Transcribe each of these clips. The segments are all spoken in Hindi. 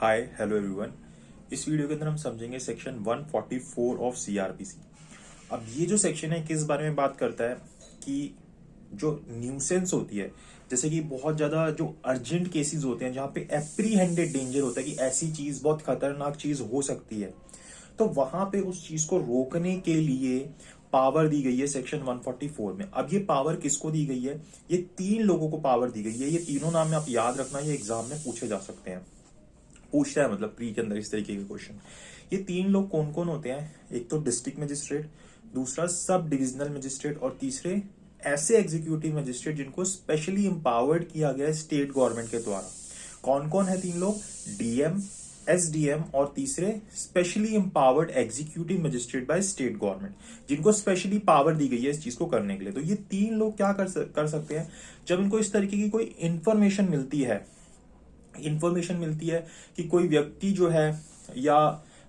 Hi hello everyone. इस वीडियो के अंदर हम समझेंगे सेक्शन 144 ऑफ सीआरपीसी। अब ये जो सेक्शन है किस बारे में बात करता है कि जो न्यूसेंस होती है, जैसे कि बहुत ज्यादा जो अर्जेंट केसेस होते हैं जहां पे एप्रीहेंडेड डेंजर होता है कि ऐसी चीज बहुत खतरनाक चीज हो सकती है, तो वहां पे उस चीज को रोकने के लिए पावर दी गई है सेक्शन 144 में। अब ये पावर किसको दी गई है? ये तीन लोगों को पावर दी गई है। ये तीनों नाम में आप याद रखना, ये एग्जाम में पूछे जा सकते हैं। पूछता है मतलब प्री के अंदर इस तरीके के क्वेश्चन। ये तीन लोग कौन कौन होते हैं? एक तो डिस्ट्रिक्ट मजिस्ट्रेट, दूसरा सब डिविजनल मजिस्ट्रेट और तीसरे ऐसे एग्जीक्यूटिव मजिस्ट्रेट जिनको स्पेशली एम्पावर्ड किया गया है स्टेट गवर्नमेंट के द्वारा। कौन कौन है तीन लोग? डीएम, एसडीएम और तीसरे specially empowered executive magistrate by state government, जिनको स्पेशली पावर दी गई है इस चीज को करने के लिए। तो ये तीन लोग क्या कर सकते हैं? जब इनको इस तरीके की कोई इंफॉर्मेशन मिलती है कि कोई व्यक्ति जो है या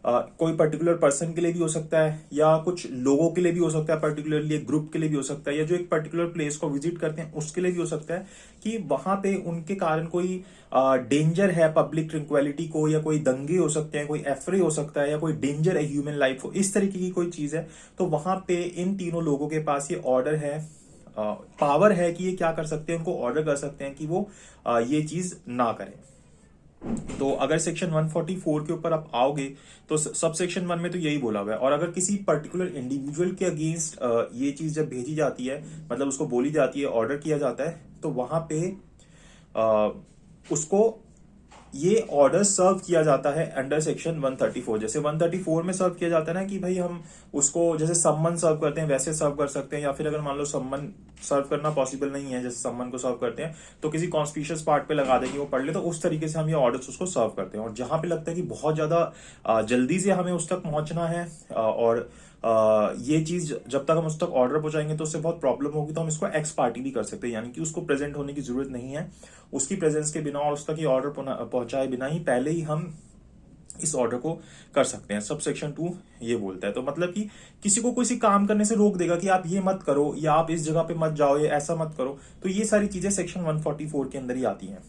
कोई पर्टिकुलर पर्सन के लिए भी हो सकता है या कुछ लोगों के लिए भी हो सकता है, पर्टिकुलरली एक ग्रुप के लिए भी हो सकता है, या जो एक पर्टिकुलर प्लेस को विजिट करते हैं उसके लिए भी हो सकता है कि वहां पे उनके कारण कोई डेंजर है पब्लिक ट्रैंक्विलिटी को, या कोई दंगे हो सकते हैं, कोई एफरे हो सकता है, या कोई डेंजर है ह्यूमन लाइफ को, इस तरीके की कोई चीज है। तो वहां पे इन तीनों लोगों के पास ये ऑर्डर है, पावर है कि ये क्या कर सकते हैं, उनको ऑर्डर कर सकते हैं कि वो ये चीज ना करें। तो अगर सेक्शन 144 के ऊपर आप आओगे तो सब सेक्शन 1 में तो यही बोला हुआ है। और अगर किसी पर्टिकुलर इंडिविजुअल के अगेंस्ट ये चीज जब भेजी जाती है, मतलब उसको बोली जाती है, ऑर्डर किया जाता है, तो वहां पे उसको ये ऑर्डर सर्व किया जाता है अंडर सेक्शन 134। जैसे 134 में सर्व किया जाता है ना कि भाई हम उसको जैसे सम्मन सर्व करते हैं वैसे सर्व कर सकते हैं, या फिर अगर मान लो सम्मन सर्व करना पॉसिबल नहीं है, जैसे सम्मन को सर्व करते हैं तो किसी कॉन्स्पिशियस पार्ट पे लगा देंगे वो पढ़ ले, तो उस तरीके से हम ये ऑर्डर्स उसको सर्व करते हैं। और जहां पे लगता है कि बहुत ज्यादा जल्दी से हमें उस तक पहुंचना है और ये चीज जब तक हम उस तक ऑर्डर पहुंचाएंगे तो उससे बहुत प्रॉब्लम होगी, तो हम इसको एक्स पार्टी भी कर सकते हैं, यानी कि उसको प्रेजेंट होने की जरूरत नहीं है। उसकी प्रेजेंस के बिना और उस तक ये ऑर्डर पहुंचाए बिना ही पहले ही हम इस ऑर्डर को कर सकते हैं। सब सेक्शन 2 ये बोलता है। तो मतलब कि किसी को किसी काम करने से रोक देगा कि आप ये मत करो या आप इस जगह पे मत जाओ या ऐसा मत करो, तो ये सारी चीजें सेक्शन 144 के अंदर ही आती हैं।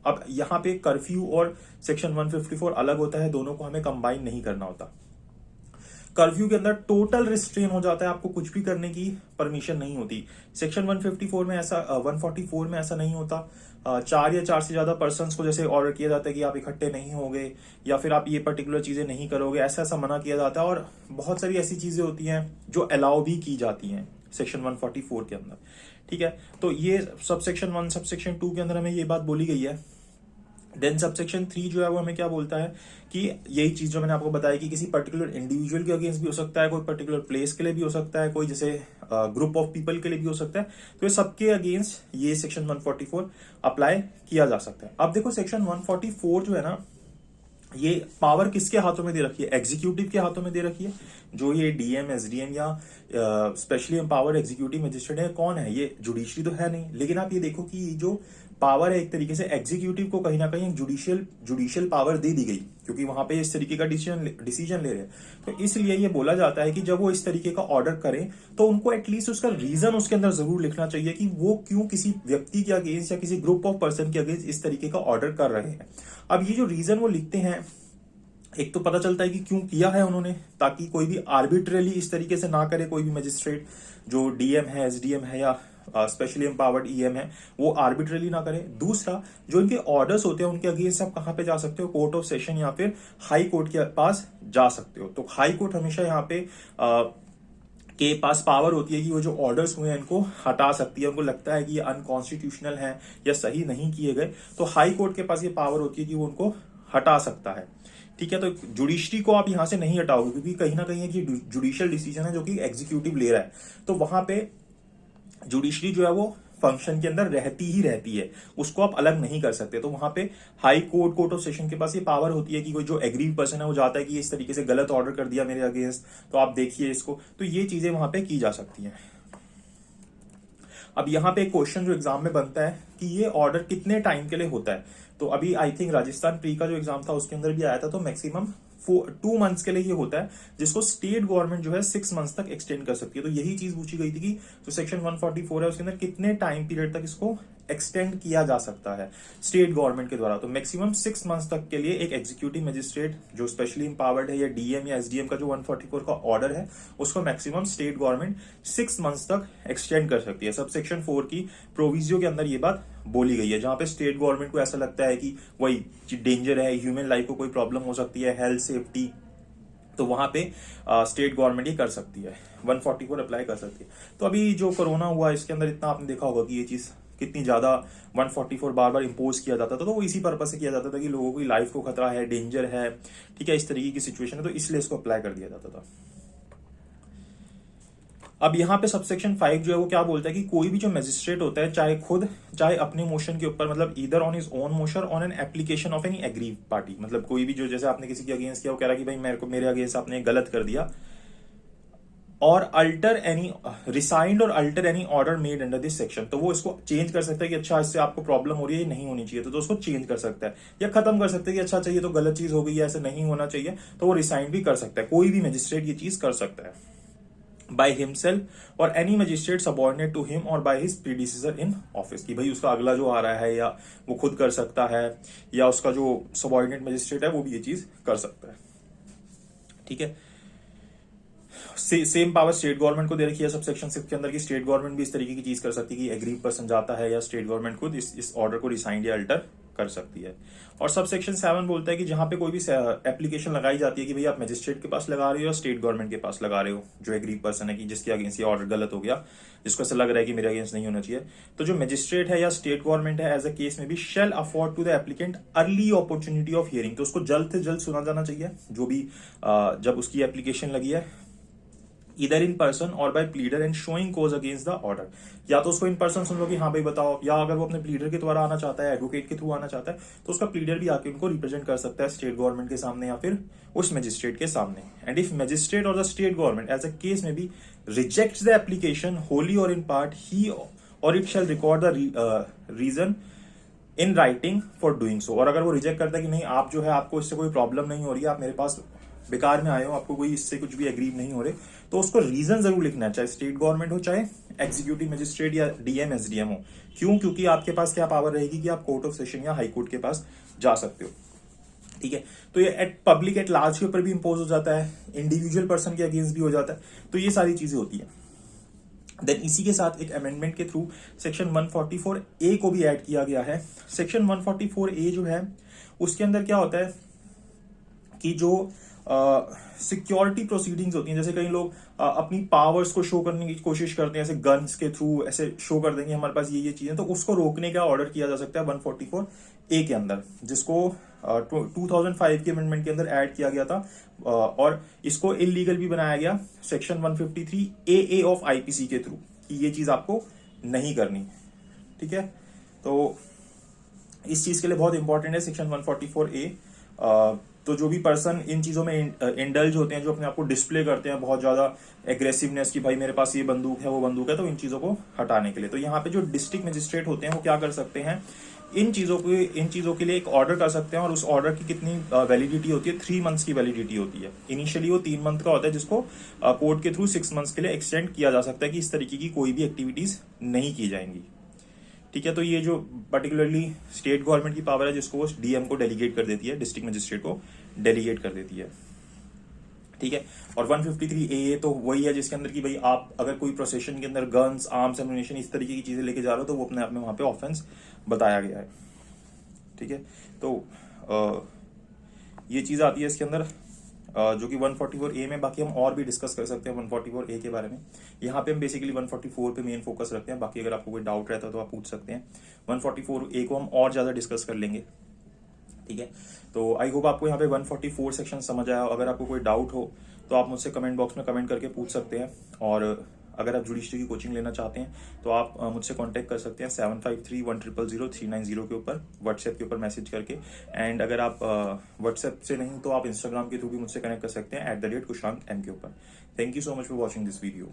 अब यहाँ पे कर्फ्यू और सेक्शन 154 अलग होता है, दोनों को हमें कंबाइन नहीं करना होता। कर्फ्यू के अंदर टोटल रिस्ट्रेन हो जाता है, आपको कुछ भी करने की परमिशन नहीं होती। सेक्शन 154 में ऐसा 144 में ऐसा नहीं होता। 4 या 4 से ज्यादा पर्सन्स को जैसे ऑर्डर किया जाता है कि आप इकट्ठे नहीं होगे या फिर आप ये पर्टिकुलर चीजें नहीं करोगे, ऐसा ऐसा मना किया जाता है। और बहुत सारी ऐसी चीजें होती हैं जो अलाउ भी की जाती हैं सेक्शन 144 के अंदर। ठीक है, तो ये सब सेक्शन 1 सब सेक्शन 2 के अंदर हमें ये बात बोली गई है। देन सबसेक्शन 3 जो है वो हमें क्या बोलता है कि यही चीज जो मैंने आपको बताया कि किसी पर्टिकुलर इंडिविजुअल के अगेंस्ट भी हो सकता है, कोई पर्टिकुलर प्लेस के लिए भी हो सकता है, कोई जैसे ग्रुप ऑफ पीपल के लिए भी हो सकता है, तो ये सबके अगेंस्ट ये सेक्शन 144 अप्लाई किया जा सकता है। अब देखो सेक्शन 144 जो है ना, ये पावर किसके हाथों में दे रखी है? एग्जीक्यूटिव के हाथों में दे रखी है। जो ये डीएम, एसडीएम या स्पेशली एम्पावर्ड एग्जीक्यूटिव मजिस्ट्रेट है, कौन है? ये जुडिशरी तो है नहीं, लेकिन आप ये देखो कि ये जो पावर है एक तरीके से एग्जीक्यूटिव को कहीं ना कहीं जुडिशियल पावर दे दी गई, क्योंकि वहां पे इस तरीके का डिसीजन ले रहे हैं। तो इसलिए ये बोला जाता है कि जब वो इस तरीके का ऑर्डर करें तो उनको एटलीस्ट उसका रीजन उसके अंदर जरूर लिखना चाहिए कि वो क्यों किसी व्यक्ति के अगेंस्ट या किसी ग्रुप ऑफ पर्सन के अगेंस्ट इस तरीके का ऑर्डर कर रहे हैं। अब ये जो रीजन वो लिखते हैं, एक तो पता चलता है कि क्यों किया है उन्होंने, ताकि कोई भी आर्बिट्रेली इस तरीके से ना करे, कोई भी मजिस्ट्रेट जो डीएम है, एसडीएम है या स्पेशली एम्पावर्ड ईएम है, वो आर्बिट्रेली ना करे। दूसरा, जो इनके ऑर्डर्स होते हैं उनके अगेंस्ट आप कहां पे जा सकते हो? कोर्ट ऑफ सेशन या फिर हाई कोर्ट के पास जा सकते हो। तो हाई कोर्ट हमेशा यहाँ पे के पास पावर होती है कि वो जो ऑर्डर्स हुए हैं इनको हटा सकती है। उनको लगता है कि ये अनकॉन्स्टिट्यूशनल है या सही नहीं किए गए, तो हाई कोर्ट के पास ये पावर होती है कि वो उनको हटा सकता है। ठीक है, तो जुडिशरी को आप यहां से नहीं हटाओगे, क्योंकि कहीं ना कहीं ये जुडिशियल डिसीजन है जो कि एग्जीक्यूटिव ले रहा है, तो वहां पे जुडिशरी जो है वो फंक्शन के अंदर रहती ही रहती है, उसको आप अलग नहीं कर सकते। तो वहां पे high court, court of session के पास ये पावर होती है कि कोई जो एग्रीड पर्सन है वो जाता है कि इस तरीके से गलत ऑर्डर कर दिया मेरे अगेंस्ट, तो आप देखिए इसको। तो ये चीजें वहां पे की जा सकती हैं। अब यहाँ पे एक क्वेश्चन जो एग्जाम में बनता है कि ये ऑर्डर कितने टाइम के लिए होता है। तो अभी आई थिंक राजस्थान प्री का जो एग्जाम था उसके अंदर भी आया था, तो मैक्सिमम 2 मंथ्स के लिए ये होता है, जिसको स्टेट गवर्नमेंट जो है 6 मंथ्स तक एक्सटेंड कर सकती है। तो यही चीज पूछी गई थी कि जो सेक्शन 144 है उसके अंदर कितने टाइम पीरियड तक इसको एक्सटेंड किया जा सकता है स्टेट गवर्नमेंट के द्वारा। तो मैक्सिमम 6 मंथ्स तक के लिए एक एग्जीक्यूटिव मजिस्ट्रेट जो स्पेशली इंपावर्ड है या डीएम या एसडीएम का जो 144 का ऑर्डर है उसको मैक्सिमम स्टेट गवर्नमेंट 6 मंथ्स तक एक्सटेंड कर सकती है। सबसेक्शन 4 की प्रोविजियो के अंदर ये बात बोली गई है, जहां पे स्टेट गवर्नमेंट को ऐसा लगता है कि वही डेंजर है, ह्यूमन लाइफ को कोई प्रॉब्लम हो सकती है, हेल्थ सेफ्टी, तो वहां पे स्टेट गवर्नमेंट ही कर सकती है, 144 अप्लाई कर सकती है। तो अभी जो कोरोना हुआ इसके अंदर इतना आपने देखा होगा कि ये चीज कितनी ज्यादा 144 बार बार इंपोज किया जाता था, तो वो इसी पर्पज से किया जाता था कि लोगों की लाइफ को खतरा है, डेंजर है, ठीक है, इस तरीके की सिचुएशन है, तो इसलिए इसको अप्लाई कर दिया जाता था। अब यहाँ पे सबसेक्शन 5 जो है वो क्या बोलता है कि कोई भी जो मजिस्ट्रेट होता है चाहे खुद चाहे अपने मोशन के ऊपर, मतलब either on his own motion on an application of any aggrieve party, मतलब कोई भी जो जैसे आपने किसी के अगेंस्ट किया वो कह रहा है कि भाई मेरे अगेंस्ट आपने गलत कर दिया, और अल्टर एनी रिसाइंड और alter any order made under this section, तो वो इसको चेंज कर सकता है कि अच्छा इससे आपको प्रॉब्लम हो रही है, नहीं होनी चाहिए, तो उसको चेंज कर सकता है, या खत्म कर सकता है कि अच्छा चाहिए तो गलत चीज हो गई है, ऐसे नहीं होना चाहिए, तो वो रिसाइंड भी कर सकता है। कोई भी मजिस्ट्रेट ये चीज कर सकता है बाय हिमसेल्फ और any magistrate subordinate to him और by his predecessor in office, की भाई उसका अगला जो आ रहा है या वो खुद कर सकता है या उसका जो सबऑर्डिनेट मजिस्ट्रेट है वो भी ये चीज कर सकता है, ठीक है। सेम पावर स्टेट गवर्नमेंट को दे रखी है सबसेक्शन 6 के अंदर की स्टेट गवर्नमेंट भी इस तरीके की चीज कर सकती है कि एग्रीव पर्सन जाता है या स्टेट गवर्नमेंट खुद इस ऑर्डर को रिसाइंड या अल्टर कर सकती है। और सबसेक्शन 7 बोलता है कि जहां पे कोई भी एप्लीकेशन लगाई जाती है कि भाई आप मजिस्ट्रेट के पास लगा रहे हो या स्टेट गवर्नमेंट के पास लगा रहे हो, जो एग्रीव पर्सन है कि जिसके अगेंस्ट ये ऑर्डर गलत हो गया, जिसको ऐसा लग रहा है कि मेरे अगेंस्ट नहीं होना चाहिए, तो जो मजिस्ट्रेट है या स्टेट गवर्नमेंट है एज अ केस में भी shall afford to the applicant early opportunity of hearing, तो उसको जल्द से जल्द सुना जाना चाहिए जो भी जब उसकी एप्लीकेशन लगी है, इधर in person or by pleader and showing cause against the order, या तो उसको इन पर्सन सुन लो कि हाँ भाई बताओ, या अगर वो अपने प्लीडर के द्वारा आना चाहता है, एडवोकेट के थ्रू आना चाहता है, तो उसका प्लीडर भी आके उनको रिप्रेजेंट कर सकता है स्टेट गवर्नमेंट के सामने या फिर उस मजिस्ट्रेट के सामने। And if magistrate or the state government as a case में भी रिजेक्ट्स द एप्लीकेशन होली और इन part, he or it shall record the reason in writing for doing so, और अगर वो रिजेक्ट करता है कि नहीं आप जो है आपको इससे कोई प्रॉब्लम नहीं हो रही है, आप मेरे पास बेकार में आए हो, आपको कोई इससे कुछ भी एग्रीव नहीं हो रहे, तो उसको रीजन जरूर लिखना है, चाहे स्टेट गवर्नमेंट हो चाहे एग्जीक्यूटिव मजिस्ट्रेट या डीएम एसडीएम हो। क्यों? क्योंकि आपके पास क्या पावर रहेगी कि आप कोर्ट ऑफ सेशन या हाई कोर्ट के पास जा सकते हो, ठीक है। तो ये एट पब्लिक एट लार्ज के ऊपर भी इंपोज हो जाता है, इंडिविजुअल पर्सन के अगेंस्ट भी हो जाता है, तो ये सारी चीजें होती है। देन इसी के साथ एक अमेंडमेंट के थ्रू सेक्शन 144A को भी ऐड किया गया है। सेक्शन 144A जो है उसके अंदर क्या होता है कि जो सिक्योरिटी प्रोसीडिंग्स होती हैं, जैसे कई लोग अपनी पावर्स को शो करने की कोशिश करते हैं, ऐसे गन्स के थ्रू ऐसे शो कर देंगे हमारे पास ये चीजें, तो उसको रोकने का ऑर्डर किया जा सकता है 144A के अंदर, जिसको 2005 के अमेंडमेंट के अंदर ऐड किया गया था, और इसको इलीगल भी बनाया गया सेक्शन 153AA ऑफ आईपीसी के थ्रू, कि ये चीज आपको नहीं करनी, ठीक है। तो इस चीज के लिए बहुत इंपॉर्टेंट है सेक्शन 144A। तो जो भी पर्सन इन चीजों में इंडल्ज होते हैं, जो अपने आप को डिस्प्ले करते हैं बहुत ज्यादा एग्रेसिवनेस की भाई मेरे पास ये बंदूक है वो बंदूक है, तो इन चीजों को हटाने के लिए, तो यहाँ पे जो डिस्ट्रिक्ट मजिस्ट्रेट होते हैं वो क्या कर सकते हैं, इन चीजों के लिए एक ऑर्डर कर सकते हैं, और उस ऑर्डर की कितनी वैलिडिटी होती है, 3 मंथ्स की वैलिडिटी होती है। इनिशियली वो 3 मंथ का होता है, जिसको कोर्ट के थ्रू 6 मंथ्स के लिए एक्सटेंड किया जा सकता है कि इस तरीके की कोई भी एक्टिविटीज नहीं की जाएंगी, ठीक है। तो ये जो पर्टिकुलरली स्टेट गवर्नमेंट की पावर है जिसको वो डीएम को डेलीगेट कर देती है, डिस्ट्रिक्ट मजिस्ट्रेट को डेलीगेट कर देती है, ठीक है। और 153AA तो वही है जिसके अंदर कि भाई आप अगर कोई प्रोसेशन के अंदर गन्स, आर्म्स, एम्युनिशन इस तरीके की चीजें लेके जा रहे हो तो वो अपने आप में वहां पे ऑफेंस बताया गया है, ठीक है। तो ये चीज आती है इसके अंदर जो कि 144A में, बाकी हम और भी डिस्कस कर सकते हैं 144A के बारे में। यहाँ पे हम बेसिकली 144 पे मेन फोकस रखते हैं, बाकी अगर आपको कोई डाउट रहता है तो आप पूछ सकते हैं। 144A को हम और ज्यादा डिस्कस कर लेंगे, ठीक है। तो आई होप आपको यहाँ पे 144 सेक्शन समझ आया। अगर आपको कोई डाउट हो तो आप मुझसे कमेंट बॉक्स में कमेंट करके पूछ सकते हैं, और अगर आप जुडिशरी की कोचिंग लेना चाहते हैं तो आप मुझसे कांटेक्ट कर सकते हैं 7531000390 के ऊपर, व्हाट्सएप के ऊपर मैसेज करके। एंड अगर आप व्हाट्सएप से नहीं तो आप इंस्टाग्राम के थ्रू भी मुझसे कनेक्ट कर सकते हैं @kushantm के ऊपर। Thank you so much for watching this video.